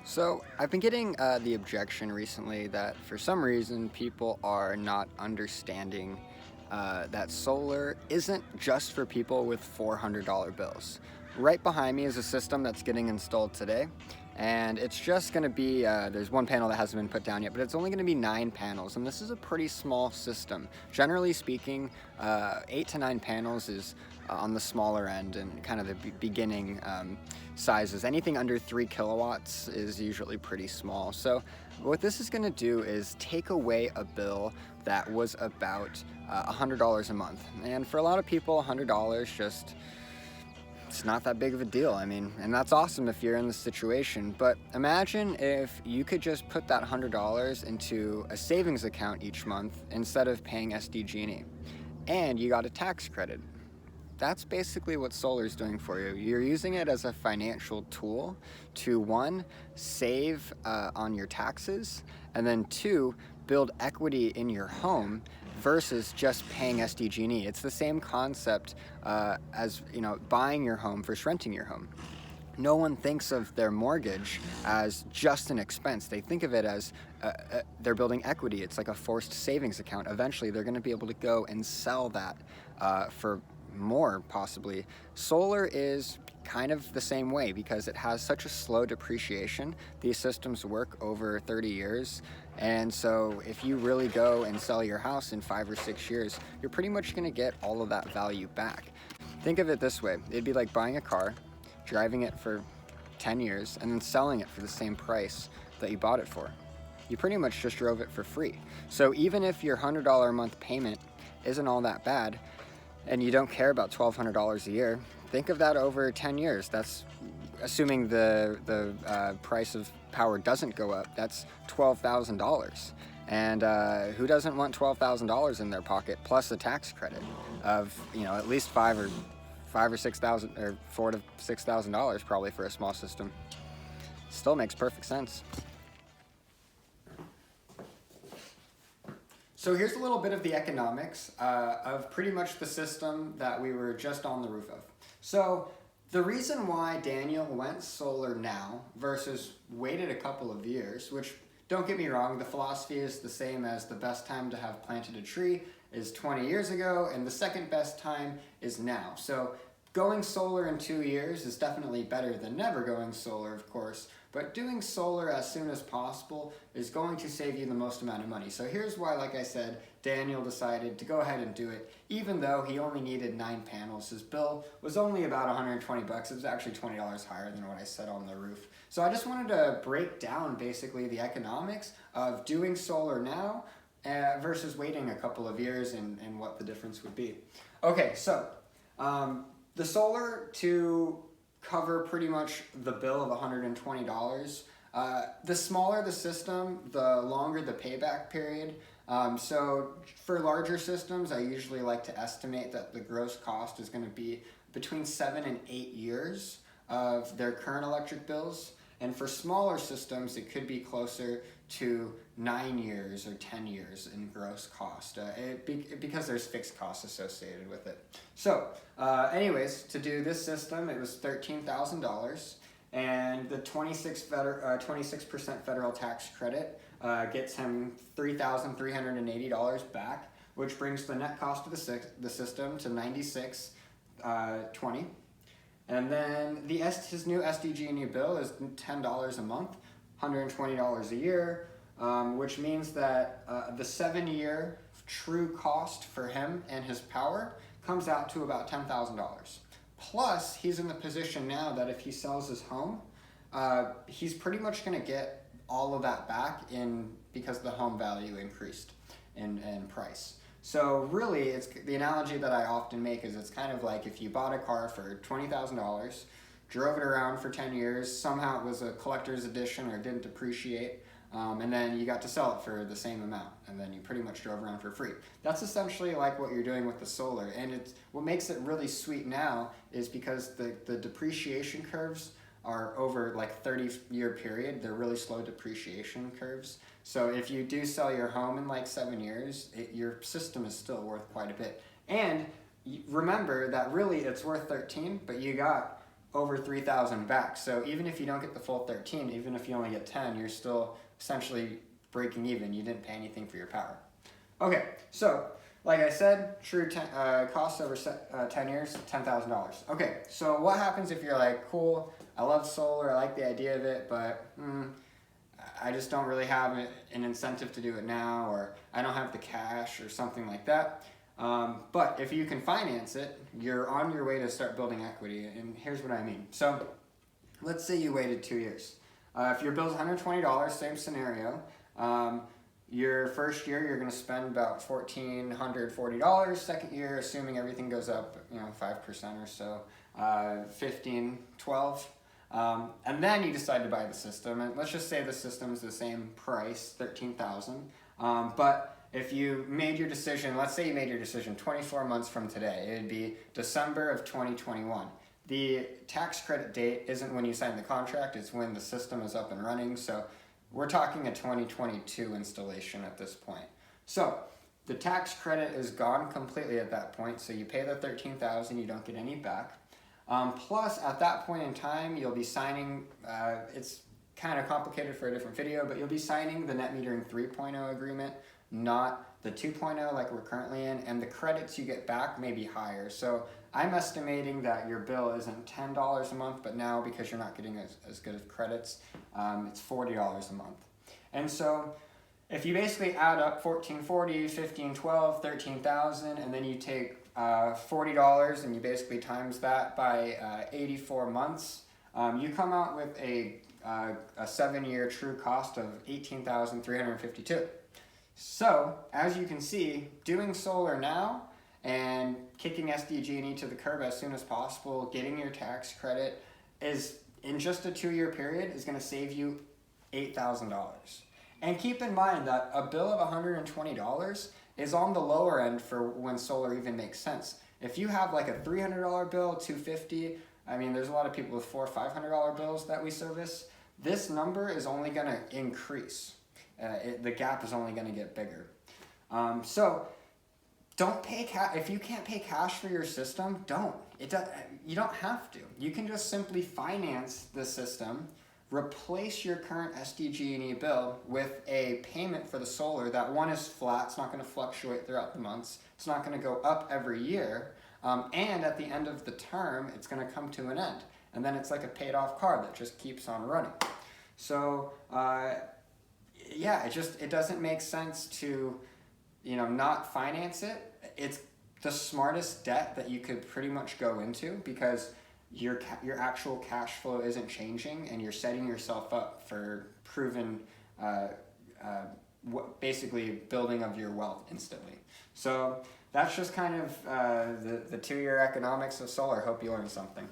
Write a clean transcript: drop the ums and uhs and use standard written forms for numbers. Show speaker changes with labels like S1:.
S1: So I've been getting the objection recently that for some reason people are not understanding that solar isn't just for people with $400 bills. Right behind me is a system that's getting installed today, and it's just going to be, there's one panel that hasn't been put down yet, but it's only going to be 9 panels, and this is a pretty small system. Generally speaking, 8 to 9 panels is on the smaller end and kind of the beginning sizes. Anything under 3 kilowatts is usually pretty small. So what this is going to do is take away a bill that was about $100 a month. And for a lot of people, $100 just, it's not that big of a deal. I mean, and that's awesome if you're in this situation, but imagine if you could just put that $100 into a savings account each month instead of paying SDG&E, and you got a tax credit. That's basically what solar is doing for you. You're using it as a financial tool to, one, save on your taxes, and then two, build equity in your home versus just paying SDG&E. It's the same concept as buying your home versus renting your home. No one thinks of their mortgage as just an expense. They think of it as they're building equity. It's like a forced savings account. Eventually, they're going to be able to go and sell that for more, possibly. Solar is kind of the same way because it has such a slow depreciation. These systems work over 30 years, and so if you really go and sell your house in 5 or 6 years, you're pretty much going to get all of that value back. Think of it this way. It'd be like buying a car, driving it for 10 years, and then selling it for the same price that you bought it for. You pretty much just drove it for free. So even if your $100 a month payment isn't all that bad, and you don't care about $1,200 a year, think of that over 10 years. That's assuming the price of power doesn't go up. That's $12,000. And who doesn't want $12,000 in their pocket plus a tax credit of at least five or six thousand, or $4,000 to $6,000 probably for a small system? Still makes perfect sense. So here's a little bit of the economics of pretty much the system that we were just on the roof of. So the reason why Daniel went solar now versus waited a couple of years, which, don't get me wrong, the philosophy is the same as the best time to have planted a tree is 20 years ago, and the second best time is now. So going solar in 2 years is definitely better than never going solar, of course, but doing solar as soon as possible is going to save you the most amount of money. So here's why, like I said, Daniel decided to go ahead and do it, even though he only needed 9 panels. His bill was only about 120 bucks. It was actually $20 higher than what I said on the roof. So I just wanted to break down basically the economics of doing solar now versus waiting a couple of years and what the difference would be. Okay, so the solar to cover pretty much the bill of $120. The smaller the system, the longer the payback period. So for larger systems, I usually like to estimate that the gross cost is going to be between 7 and 8 years of their current electric bills. And for smaller systems, it could be closer to 9 years or 10 years in gross cost because there's fixed costs associated with it. So anyways, to do this system, it was $13,000, and the 26% federal tax credit gets him $3,380 back, which brings the net cost of the system to $96.20. And then his new SDG&E bill is $10 a month, $120 a year, which means that the 7-year true cost for him and his power comes out to about $10,000. Plus, he's in the position now that if he sells his home, he's pretty much going to get all of that back because the home value increased in price. So really, it's the analogy that I often make is it's kind of like if you bought a car for $20,000, drove it around for 10 years, somehow it was a collector's edition or didn't depreciate, and then you got to sell it for the same amount, and then you pretty much drove around for free. That's essentially like what you're doing with the solar, and what makes it really sweet now is because the depreciation curves are over like 30-year period. They're really slow depreciation curves. So if you do sell your home in like 7 years, your system is still worth quite a bit. And remember that really it's worth 13, but you got over 3,000 back. So even if you don't get the full 13, even if you only get 10, you're still essentially breaking even. You didn't pay anything for your power. Okay, so like I said, true cost over 10 years, $10,000. Okay, so what happens if you're like, cool, I love solar, I like the idea of it, but I just don't really have an incentive to do it now, or I don't have the cash or something like that. But if you can finance it, you're on your way to start building equity. And here's what I mean. So let's say you waited 2 years. If your bill's $120, same scenario. Your first year, you're going to spend about $1,440. Second year, assuming everything goes up, 5% or so, 15, 12. And then you decide to buy the system, and let's just say the system is the same price, $13,000. But if you made your decision, let's say you made your decision 24 months from today, it'd be December of 2021. The tax credit date isn't when you sign the contract, it's when the system is up and running. So we're talking a 2022 installation at this point. So the tax credit is gone completely at that point. So you pay the $13,000, you don't get any back. Plus, at that point in time, you'll be signing, it's kind of complicated for a different video, but you'll be signing the net metering 3.0 agreement, not the 2.0 like we're currently in, and the credits you get back may be higher. So I'm estimating that your bill isn't $10 a month, but now because you're not getting as good of credits, it's $40 a month. And so if you basically add up 1440, 1512, 13,000, and then you take $40 and you basically times that by 84 months, you come out with a 7-year true cost of $18,352. So as you can see, doing solar now and kicking SDG&E to the curb as soon as possible, getting your tax credit is, in just a 2-year period, is going to save you $8,000. And keep in mind that a bill of $120 is on the lower end for when solar even makes sense. If you have like a $300 bill, $250, I mean, there's a lot of people with $400 or $500 bills that we service. This number is only going to increase. The gap is only going to get bigger. So don't pay cash. If you can't pay cash for your system, don't. You don't have to. You can just simply finance the system, replace your current SDG&E bill with a payment for the solar that, one, is flat. It's not going to fluctuate throughout the months. It's not going to go up every year. And at the end of the term, it's going to come to an end. And then it's like a paid off car that just keeps on running. So yeah, it doesn't make sense to not finance it. It's the smartest debt that you could pretty much go into, because your actual cash flow isn't changing, and you're setting yourself up for proven basically building of your wealth instantly. So that's just kind of the 2-year economics of solar. Hope you learned something.